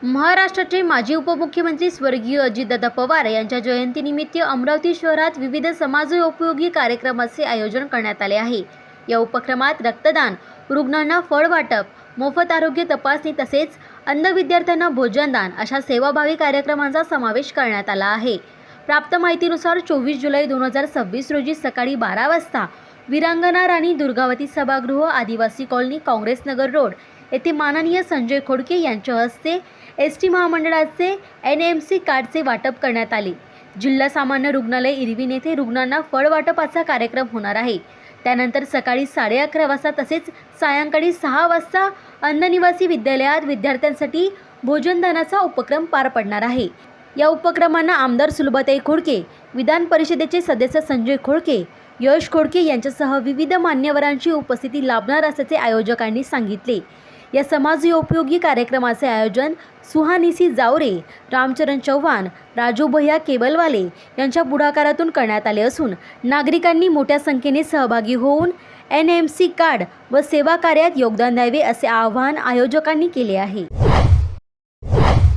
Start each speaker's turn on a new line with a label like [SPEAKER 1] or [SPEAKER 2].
[SPEAKER 1] महाराष्ट्राचे माजी उपमुख्यमंत्री स्वर्गीय अजितदादा पवार यांच्या जयंतीनिमित्त अमरावती शहरात विविध समाजोपयोगी कार्यक्रमाचे आयोजन करण्यात आले आहे। या उपक्रमात रक्तदान, रुग्णांना फळ वाटप, मोफत आरोग्य तपासणी तसेच अंध विद्यार्थ्यांना भोजनदान अशा सेवाभावी कार्यक्रमांचा समावेश करण्यात आला आहे। प्राप्त माहितीनुसार 24 जुलै 2026 रोजी सकाळी 12 वाजता वीरांगना राणी दुर्गावती सभागृह, आदिवासी कॉलनी, काँग्रेस नगर रोड येथे माननीय संजय खोडके यांच्या हस्ते एसटी महामंडळाचे NMC कार्डचे वाटप करण्यात आले। जिल्हा सामान्य रुग्णालय इरविन येथे रुग्णांना फळ वाटपाचा कार्यक्रम होणार आहे। त्यानंतर सकाळी 11:30 वाजता तसेच सायंकाळी 6 वाजता अंध निवासी विद्यालयात विद्यार्थ्यांसाठी भोजनदानाचा उपक्रम पार पडणार आहे। या उपक्रमांना आमदार सुलभाताई खोडके, विधान परिषदेचे सदस्य संजय खोडके, यश खोडके यांच्यासह विविध मान्यवरांची उपस्थिती लाभणार असल्याचे आयोजकांनी सांगितले। या समाजोपयोगी कार्यक्रमाचे आयोजन सुहानिसी जावरे, रामचरण चव्हाण, राजू भैया केबलवाले यांच्या पुढाकारातून करण्यात आले असून नागरिकांनी मोठ्या संख्येने सहभागी होऊन NMC कार्ड व सेवा कार्यात योगदान द्यावे असे आवाहन आयोजकांनी केले आहे।